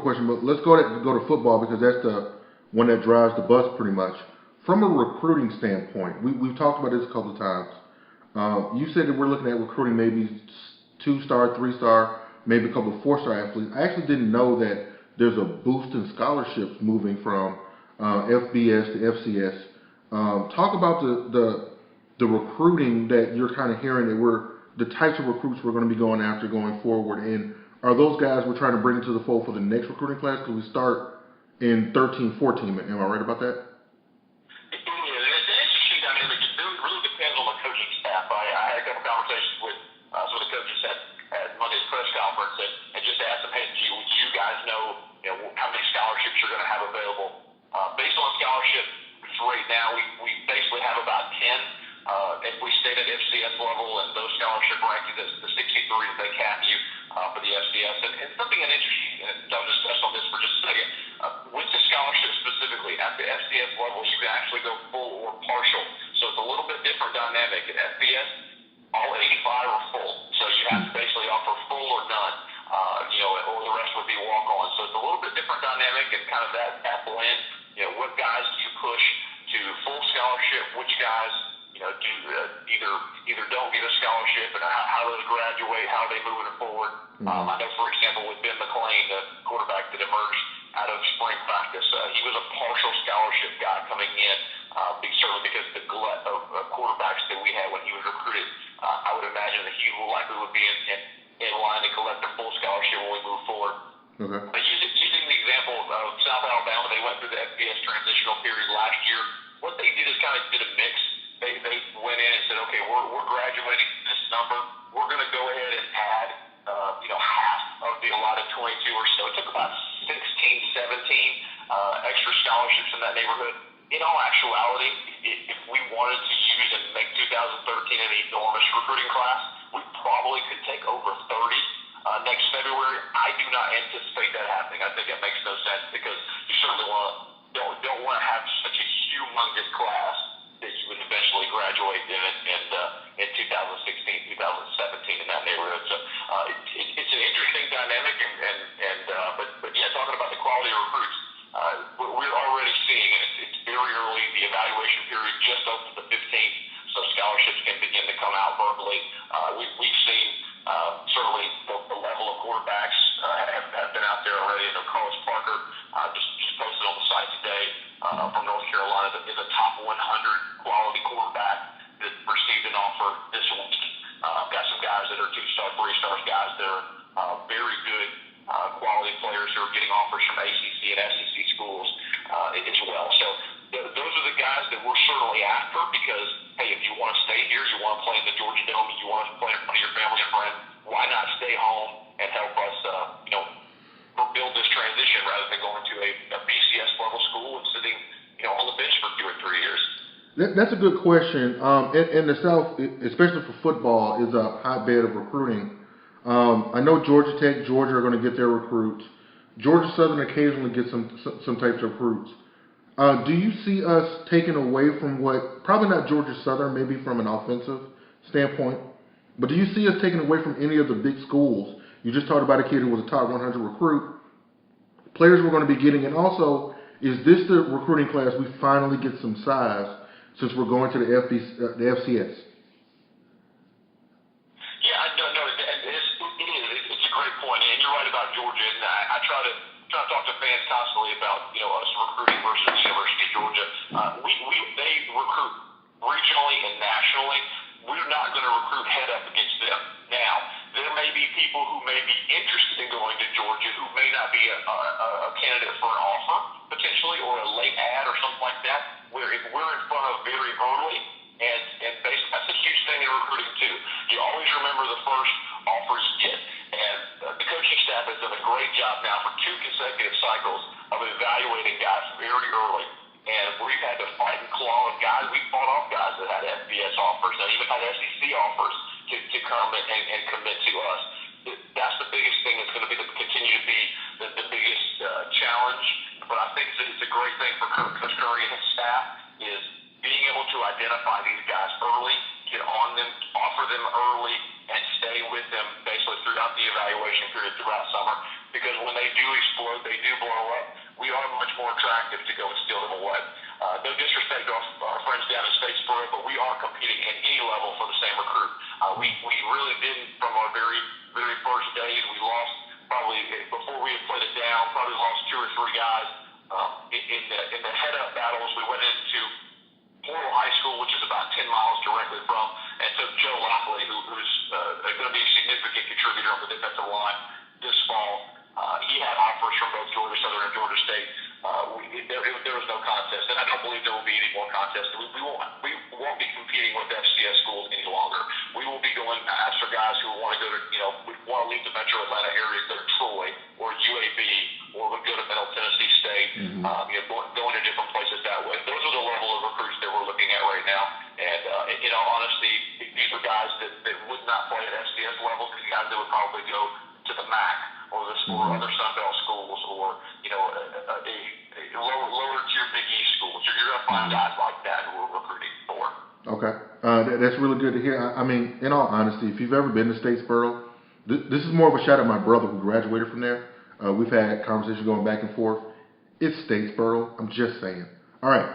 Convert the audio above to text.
quick question, but let's go to football because that's the one that drives the bus pretty much. From a recruiting standpoint, we've talked about this a couple of times. You said that we're looking at recruiting maybe 2-star, 3-star, maybe a couple of 4-star athletes. I actually didn't know that there's a boost in scholarships moving from FBS to FCS. Talk about the recruiting that you're kind of hearing that the types of recruits we're going to be going after going forward, and are those guys we're trying to bring into the fold for the next recruiting class? Because we start in 13, 14. Am I right about that? It is. It's an interesting dynamic. It really depends on the coaching staff. I had a couple conversations with some of the coaches at Monday's press conference and just asked them, hey, do you guys know how many scholarships you're going to have available? Based on scholarship right now, we basically have about 10. If we stayed at FCS level and those scholarship rankings, the 63 that they cap you for the FCS. And something interesting, and I'll discuss on this for just a second, with the scholarship specifically, at the FCS level, you can actually go full or partial. So it's a little bit different dynamic. At FBS, all 85 are full. So you have to basically offer full or none, or the rest would be walk-on. So it's a little bit different dynamic and kind of that blend. What guys do you push to full scholarship? Which guys either don't get a scholarship, and how those graduate, how are they moving it forward. I know, for example, with Ben McLean, the quarterback that emerged out of spring practice, he was a partial scholarship guy coming in, certainly because the glut of quarterbacks that we had when he was recruited. I would imagine that he likely would be in line to collect a full scholarship when we move forward. Okay. But using the example of South Alabama, they went through the FBS transitional period last year. What they did is kind of did a mix. They went in and said, okay, we're graduating this number. We're going to go ahead and add, half of the allotted 22 or so. It took about 16, 17 extra scholarships in that neighborhood. In all actuality, if we wanted to use and make 2013 an enormous recruiting class, we probably could take over 30 next February. I do not anticipate that happening. I think it makes no sense because you certainly don't want to have such a humongous class that you would eventually graduate in 2016, 2017 in that neighborhood. So it's an interesting dynamic, but yeah, talking about the quality of recruits, we're already seeing, and it's very early. The evaluation period just opened the 15th, so scholarships can begin to come out verbally. We've seen certainly the level of quarterbacks have been out there already. I know Carlos Parker just posted on the site today from North Carolina that is a top 100 quality quarterback that received an offer this week. Got some guys that are 2-star, 3-star guys that are very good quality players who are getting offers from ACC and SEC schools as well. So those are the guys that we're certainly after because, hey, if you want to stay here, you want to play in the Georgia Dome, you want to play in front of your family and friends, why not stay home and help us, build this transition rather than going to a BCS level school and sitting, on the bench for 2 or 3 years? That's a good question. In the South, especially for football, is a hotbed of recruiting. I know Georgia Tech, Georgia are going to get their recruits. Georgia Southern occasionally gets some types of recruits. Do you see us taking away from probably not Georgia Southern, maybe from an offensive standpoint, but do you see us taking away from any of the big schools? You just talked about a kid who was a top 100 recruit. Players we're going to be getting, and also, is this the recruiting class we finally get some size since we're going to the FCS? It's a great point, and you're right about Georgia. And I try to talk to fans constantly about us recruiting versus the University of Georgia. They recruit regionally and nationally. We're not going to recruit head up against them. Now, there may be people who may be interested in going to Georgia who may not be a candidate for an offer potentially or a late ad or something like that. Where if we're in front of very early, and basically that's a huge thing in recruiting too. You always remember the first offer you get. And the coaching staff has done a great job now for 2 consecutive cycles of evaluating guys very early. And we've had to fight and claw with guys. We fought off guys that had FBS offers and even had SEC offers to come and commit to us. That's the biggest thing that's going to continue to be the biggest challenge. But I think it's a great thing for Coach Curry and his staff is being able to identify these guys early, get on them, offer them early, and stay with them basically continuously throughout the evaluation period throughout summer, because when they do explode, they do blow up, we are much more attractive to go and steal them away. No disrespect to our friends down in Statesboro, but we are competing at any level for the same recruit. We really didn't from our very, very first days. We lost probably, before we had played it down, probably lost 2 or 3 guys in the head-up battles. We went into Portal High School, which is about 10 miles directly from, and took Joe Lockley, who's going to be a significant contributor on the defensive line this fall. He had offers from both Georgia Southern and Georgia State. There was no contest, and I don't believe there will be any more contests. We won't be competing with FCS schools any longer. We will be going after guys who want to go to, want to leave the Metro Atlanta area, go to Troy or UAB, or would go to Middle Tennessee State. Going to different places that way. Those are the level of recruits that we're looking at right now. And in all honesty, these are guys that would not play at FCS level. These guys that would probably go to the MAC or other Sun Belt schools, or a lower tier Big East schools. You're going to find guys like that who we're recruiting for. Okay, that's really good to hear. I mean, in all honesty, if you've ever been to Statesboro, this is more of a shout out to my brother who graduated from there. We've had conversations going back and forth. It's Statesboro. I'm just saying. All right.